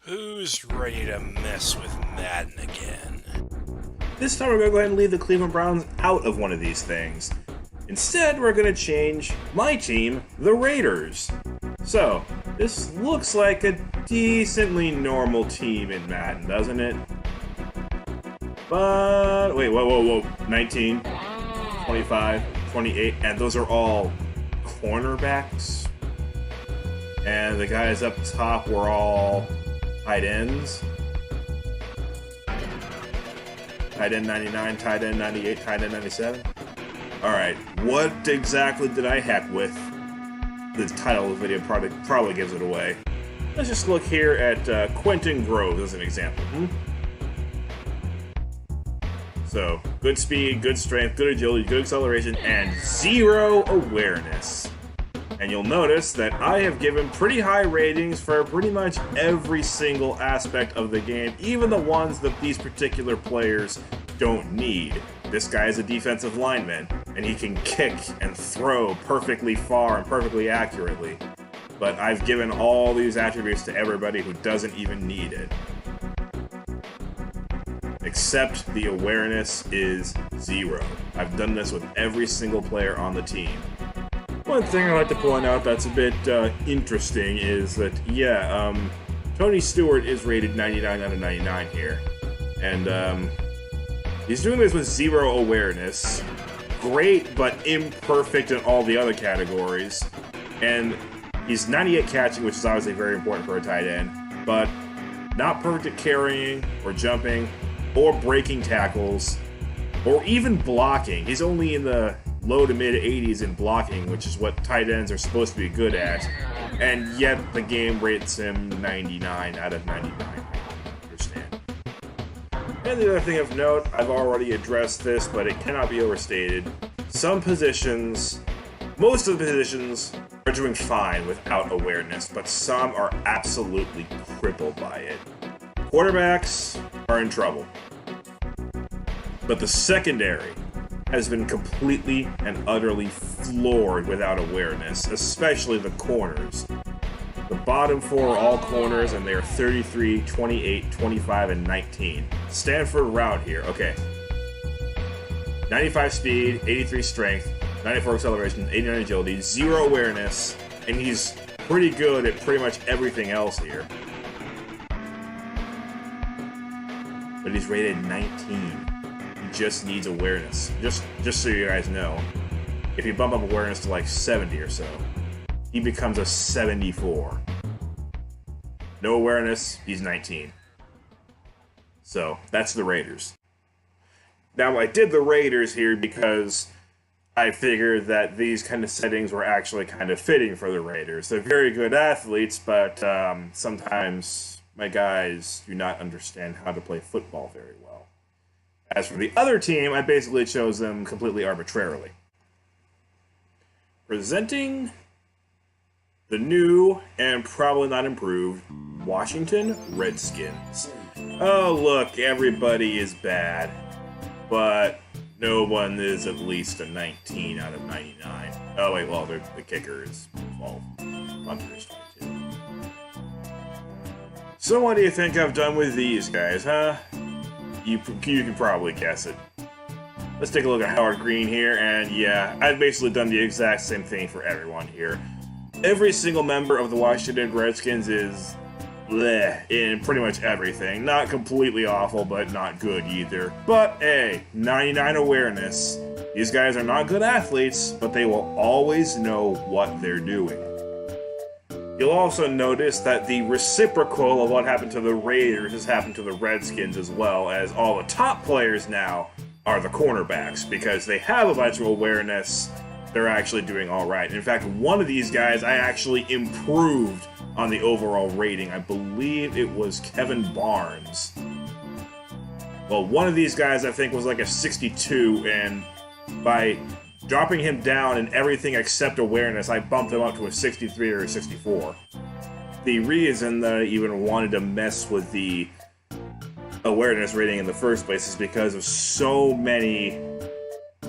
Who's ready to mess with Madden again? This time we're going to go ahead and leave the Cleveland Browns out of one of these things. Instead, we're going to change my team, the Raiders. So, this looks like a decently normal team in Madden, doesn't it? But, wait, whoa. 19, 25, 28, and those are all cornerbacks. And the guys up top were all tight ends. Tight end 99, tight end 98, tight end 97. Alright, what exactly did I hack with? The title of the video probably gives it away. Let's just look here at Quentin Groves as an example. So, good speed, good strength, good agility, good acceleration, and zero awareness. And you'll notice that I have given pretty high ratings for pretty much every single aspect of the game, even the ones that these particular players don't need. This guy is a defensive lineman, and he can kick and throw perfectly far and perfectly accurately. But I've given all these attributes to everybody who doesn't even need it. Except the awareness is zero. I've done this with every single player on the team. One thing I'd like to point out that's a bit interesting is that, Tony Stewart is rated 99 out of 99 here. And he's doing this with zero awareness. Great, but imperfect in all the other categories. And he's 98 catching, which is obviously very important for a tight end, but not perfect at carrying or jumping or breaking tackles or even blocking. He's only in the low to mid 80s in blocking, which is what tight ends are supposed to be good at, and yet the game rates him 99 out of 99. I understand. And the other thing of note, I've already addressed this, but it cannot be overstated. Some positions, most of the positions, are doing fine without awareness, but some are absolutely crippled by it. Quarterbacks are in trouble. But the secondary has been completely and utterly floored without awareness, especially the corners. The bottom four are all corners, and they are 33, 28, 25, and 19. Stanford route here. Okay. 95 speed, 83 strength, 94 acceleration, 89 agility, zero awareness, and he's pretty good at pretty much everything else here. But he's rated 19. Just needs awareness. Just so you guys know, if you bump up awareness to like 70 or so, he becomes a 74. No awareness, he's 19. So, that's the Raiders. Now, I did the Raiders here because I figured that these kind of settings were actually kind of fitting for the Raiders. They're very good athletes, but sometimes my guys do not understand how to play football very well. As for the other team, I basically chose them completely arbitrarily. Presenting the new and probably not improved Washington Redskins. Oh, look, everybody is bad, but no one is at least a 19 out of 99. Oh, wait, well, the kicker is 12. Punter is 22. So what do you think I've done with these guys, huh? You can probably guess it. Let's take a look at Howard Green here, and yeah, I've basically done the exact same thing for everyone here. Every single member of the Washington Redskins is bleh in pretty much everything. Not completely awful, but not good either. But hey, 99 awareness. These guys are not good athletes, but they will always know what they're doing. You'll also notice that the reciprocal of what happened to the Raiders has happened to the Redskins as well, as all the top players now are the cornerbacks, because they have a bunch of awareness. They're actually doing all right. In fact, one of these guys I actually improved on the overall rating. I believe it was Kevin Barnes. Well, one of these guys I think was like a 62, and by dropping him down in everything except awareness, I bumped him up to a 63 or a 64. The reason that I even wanted to mess with the awareness rating in the first place is because of so many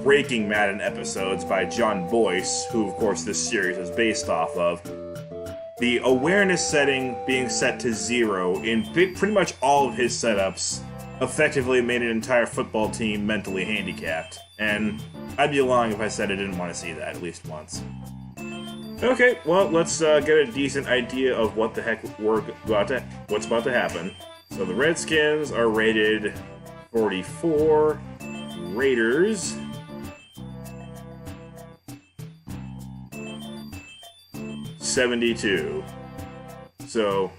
Breaking Madden episodes by Jon Bois, who of course this series is based off of. the awareness setting being set to 0 in pretty much all of his setups effectively made an entire football team mentally handicapped. And I'd be lying if I said I didn't want to see that at least once. Okay, well, let's get a decent idea of what the heck what's about to happen. So the Redskins are rated 44. Raiders 72. So,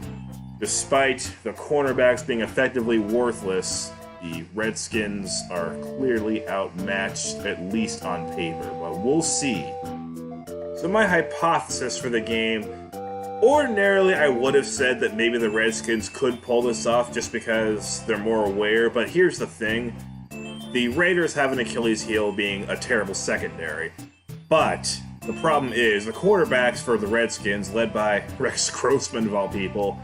despite the cornerbacks being effectively worthless, the Redskins are clearly outmatched, at least on paper, but we'll see. So my hypothesis for the game, ordinarily I would have said that maybe the Redskins could pull this off just because they're more aware, but here's the thing. The Raiders have an Achilles heel being a terrible secondary, but the problem is the quarterbacks for the Redskins, led by Rex Grossman of all people,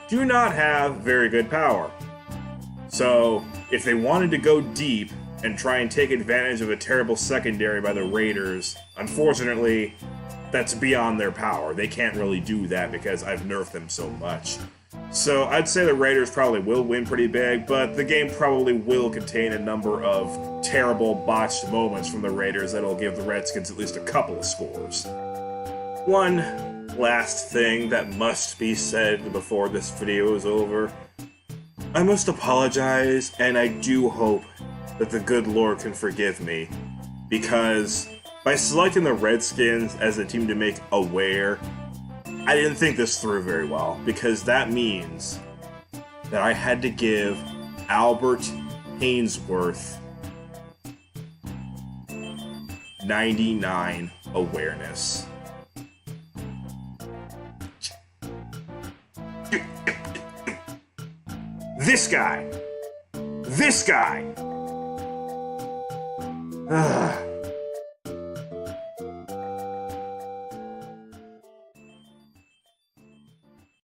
do not have very good power. So if they wanted to go deep and try and take advantage of a terrible secondary by the Raiders, unfortunately, that's beyond their power. They can't really do that because I've nerfed them so much. So I'd say the Raiders probably will win pretty big, but the game probably will contain a number of terrible botched moments from the Raiders that'll give the Redskins at least a couple of scores. One last thing that must be said before this video is over. I must apologize, and I do hope that the good Lord can forgive me, because by selecting the Redskins as a team to make aware, I didn't think this through very well, because that means that I had to give Albert Haynesworth 99 awareness. This guy! Ugh.